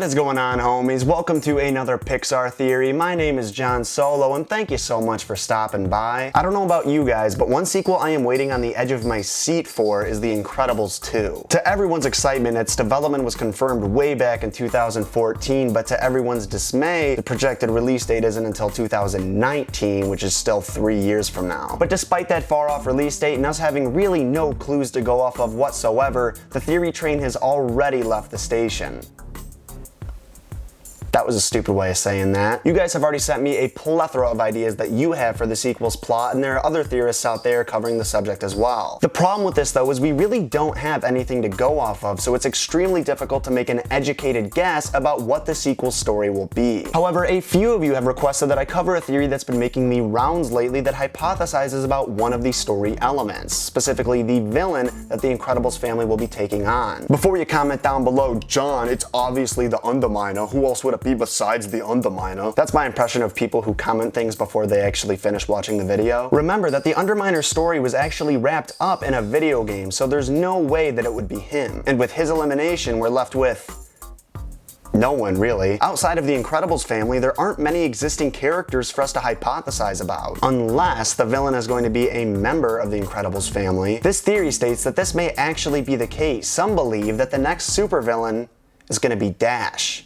is going on, homies? Welcome to another Pixar Theory. My name is John Solo, and thank you so much for stopping by. I don't know about you guys, but one sequel I am waiting on the edge of my seat for is The Incredibles 2. To everyone's excitement, its development was confirmed way back in 2014, but to everyone's dismay, the projected release date isn't until 2019, which is still 3 years from now. But despite that far-off release date and us having really no clues to go off of whatsoever, the theory train has already left the station. That was a stupid way of saying that. You guys have already sent me a plethora of ideas that you have for the sequel's plot, and there are other theorists out there covering the subject as well. The problem with this though is we really don't have anything to go off of, so it's extremely difficult to make an educated guess about what the sequel story will be. However, a few of you have requested that I cover a theory that's been making the rounds lately that hypothesizes about one of the story elements, specifically the villain that the Incredibles family will be taking on. Before you comment down below, John, it's obviously the Underminer. Who else would it be besides the Underminer? That's my impression of people who comment things before they actually finish watching the video. Remember that the Underminer story was actually wrapped up in a video game, so there's no way that it would be him. And with his elimination, we're left with no one, really. Outside of the Incredibles family, there aren't many existing characters for us to hypothesize about, unless the villain is going to be a member of the Incredibles family. This theory states that this may actually be the case. Some believe that the next supervillain is going to be Dash.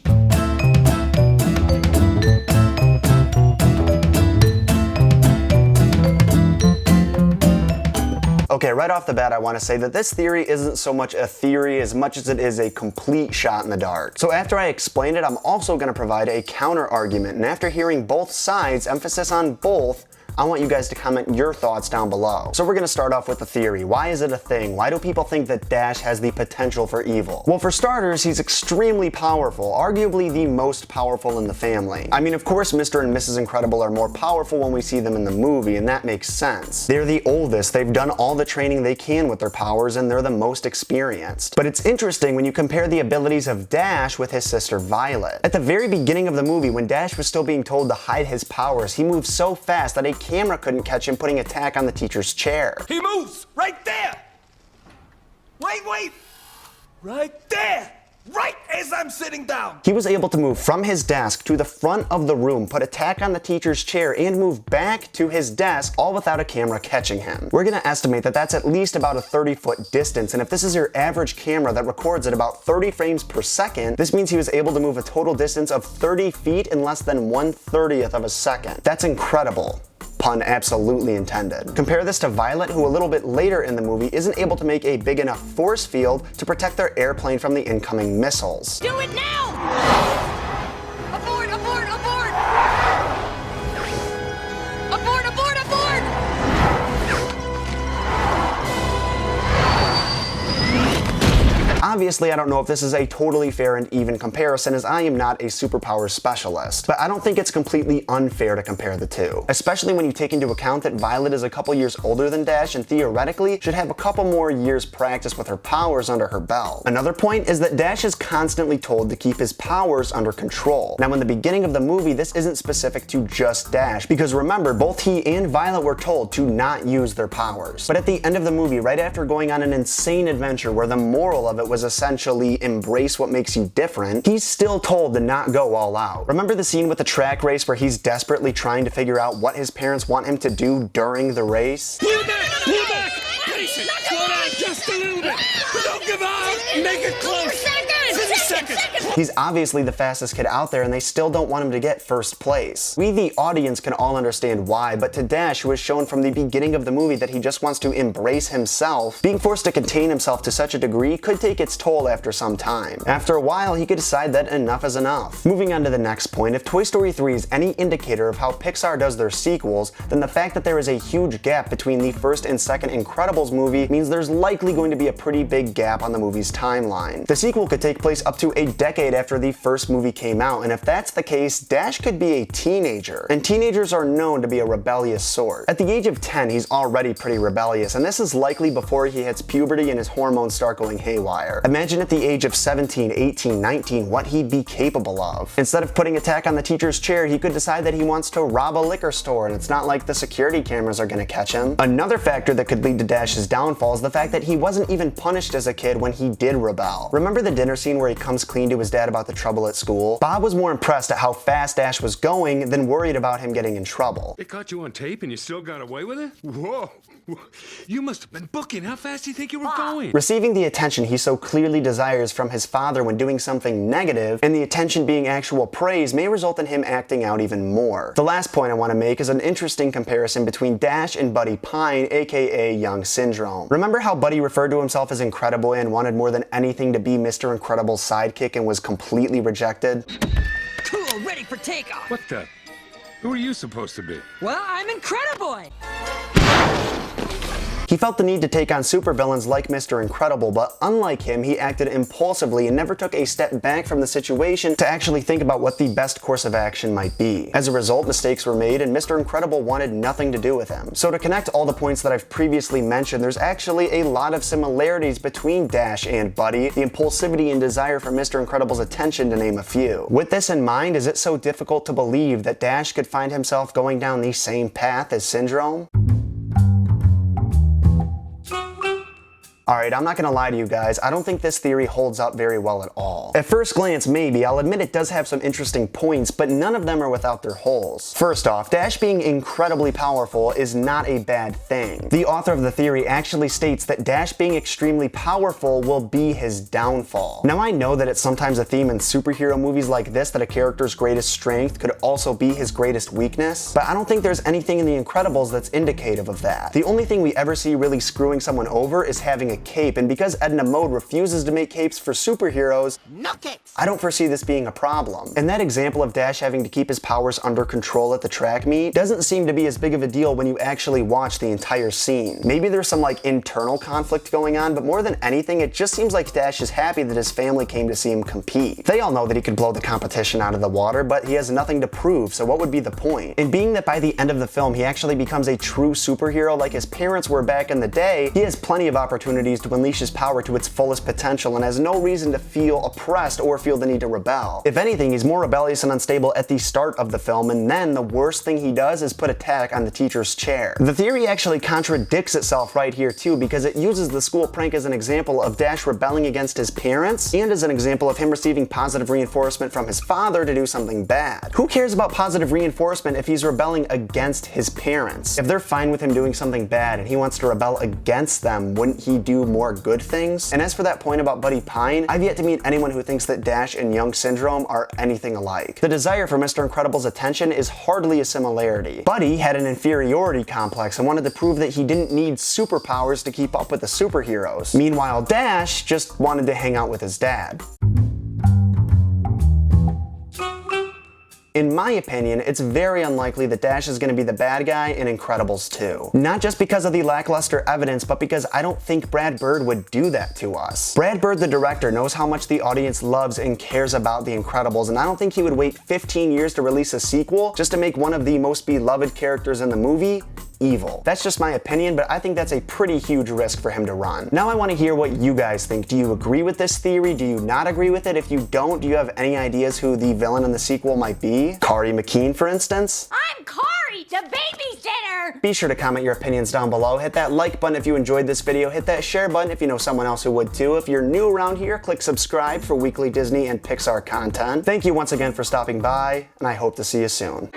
Okay, right off the bat I want to say that this theory isn't so much a theory as much as it is a complete shot in the dark. So after I explain it, I'm also going to provide a counter argument, and after hearing both sides, emphasis on both, I want you guys to comment your thoughts down below. So we're gonna start off with the theory. Why is it a thing? Why do people think that Dash has the potential for evil? Well, for starters, he's extremely powerful, arguably the most powerful in the family. I mean, of course, Mr. and Mrs. Incredible are more powerful when we see them in the movie, and that makes sense. They're the oldest, they've done all the training they can with their powers, and they're the most experienced. But it's interesting when you compare the abilities of Dash with his sister Violet. At the very beginning of the movie, when Dash was still being told to hide his powers, he moved so fast that a camera couldn't catch him putting a tack on the teacher's chair. He moves right there. Wait. Right there. Right as I'm sitting down. He was able to move from his desk to the front of the room, put a tack on the teacher's chair, and move back to his desk, all without a camera catching him. We're gonna estimate that that's at least about a 30-foot distance, and if this is your average camera that records at about 30 frames per second, this means he was able to move a total distance of 30 feet in less than 1/30th of a second. That's incredible. Pun absolutely intended. Compare this to Violet, who a little bit later in the movie isn't able to make a big enough force field to protect their airplane from the incoming missiles. Do it now! Abort! Abort! Abort! Abort! Abort! Abort! Obviously, I don't know if this is a totally fair and even comparison, as I am not a superpower specialist, but I don't think it's completely unfair to compare the two, especially when you take into account that Violet is a couple years older than Dash and theoretically should have a couple more years practice with her powers under her belt. Another point is that Dash is constantly told to keep his powers under control. Now, in the beginning of the movie, this isn't specific to just Dash, because remember, both he and Violet were told to not use their powers. But at the end of the movie, right after going on an insane adventure where the moral of it was essentially embrace what makes you different, he's still told to not go all out. Remember the scene with the track race where he's desperately trying to figure out what his parents want him to do during the race? Pull back! Pull back! Pace it! Slow down just a little bit! Don't give up! Make it close! 50 seconds! He's obviously the fastest kid out there, and they still don't want him to get first place. We, the audience, can all understand why, but to Dash, who has shown from the beginning of the movie that he just wants to embrace himself, being forced to contain himself to such a degree could take its toll after some time. After a while, he could decide that enough is enough. Moving on to the next point, if Toy Story 3 is any indicator of how Pixar does their sequels, then the fact that there is a huge gap between the first and second Incredibles movie means there's likely going to be a pretty big gap on the movie's timeline. The sequel could take place up to a decade after the first movie came out, and if that's the case, Dash could be a teenager, and teenagers are known to be a rebellious sort. At the age of 10, he's already pretty rebellious, and this is likely before he hits puberty and his hormones start going haywire. Imagine at the age of 17, 18, 19 what he'd be capable of. Instead of putting a tack on the teacher's chair, he could decide that he wants to rob a liquor store, and it's not like the security cameras are gonna catch him. Another factor that could lead to Dash's downfall is the fact that he wasn't even punished as a kid when he did rebel. Remember the dinner scene where he comes clean to his dad about the trouble at school, Bob was more impressed at how fast Dash was going than worried about him getting in trouble. They caught you on tape and you still got away with it? Whoa! You must have been booking. How fast do you think you were going? Receiving the attention he so clearly desires from his father when doing something negative, and the attention being actual praise, may result in him acting out even more. The last point I want to make is an interesting comparison between Dash and Buddy Pine, aka Young Syndrome. Remember how Buddy referred to himself as Incredible and wanted more than anything to be Mr. Incredible's sidekick and was completely rejected? Cool, ready for takeoff. What the? Who are you supposed to be? Well, I'm Incrediboy. He felt the need to take on supervillains like Mr. Incredible, but unlike him, he acted impulsively and never took a step back from the situation to actually think about what the best course of action might be. As a result, mistakes were made and Mr. Incredible wanted nothing to do with him. So to connect all the points that I've previously mentioned, there's actually a lot of similarities between Dash and Buddy, the impulsivity and desire for Mr. Incredible's attention to name a few. With this in mind, is it so difficult to believe that Dash could find himself going down the same path as Syndrome? Alright, I'm not gonna lie to you guys, I don't think this theory holds up very well at all. At first glance, maybe, I'll admit it does have some interesting points, but none of them are without their holes. First off, Dash being incredibly powerful is not a bad thing. The author of the theory actually states that Dash being extremely powerful will be his downfall. Now I know that it's sometimes a theme in superhero movies like this that a character's greatest strength could also be his greatest weakness, but I don't think there's anything in The Incredibles that's indicative of that. The only thing we ever see really screwing someone over is having a cape, and because Edna Mode refuses to make capes for superheroes, No capes. I don't foresee this being a problem. And that example of Dash having to keep his powers under control at the track meet doesn't seem to be as big of a deal when you actually watch the entire scene. Maybe there's some like internal conflict going on, but more than anything, it just seems like Dash is happy that his family came to see him compete. They all know that he could blow the competition out of the water, but he has nothing to prove, so what would be the point? And being that by the end of the film he actually becomes a true superhero like his parents were back in the day, he has plenty of opportunities to unleash his power to its fullest potential and has no reason to feel oppressed or feel the need to rebel. If anything, he's more rebellious and unstable at the start of the film, and then the worst thing he does is put a tack on the teacher's chair. The theory actually contradicts itself right here too, because it uses the school prank as an example of Dash rebelling against his parents and as an example of him receiving positive reinforcement from his father to do something bad. Who cares about positive reinforcement if he's rebelling against his parents? If they're fine with him doing something bad and he wants to rebel against them, wouldn't he do more good things? And as for that point about Buddy Pine, I've yet to meet anyone who thinks that Dash and Young Syndrome are anything alike. The desire for Mr. Incredible's attention is hardly a similarity. Buddy had an inferiority complex and wanted to prove that he didn't need superpowers to keep up with the superheroes. Meanwhile, Dash just wanted to hang out with his dad. In my opinion, it's very unlikely that Dash is going to be the bad guy in Incredibles 2. Not just because of the lackluster evidence, but because I don't think Brad Bird would do that to us. Brad Bird, the director, knows how much the audience loves and cares about The Incredibles, and I don't think he would wait 15 years to release a sequel just to make one of the most beloved characters in the movie evil. That's just my opinion, but I think that's a pretty huge risk for him to run. Now I want to hear what you guys think. Do you agree with this theory? Do you not agree with it? If you don't, do you have any ideas who the villain in the sequel might be? Kari McKean, for instance? I'm Kari, the babysitter. Be sure to comment your opinions down below. Hit that like button if you enjoyed this video. Hit that share button if you know someone else who would too. If you're new around here, click subscribe for weekly Disney and Pixar content. Thank you once again for stopping by, and I hope to see you soon.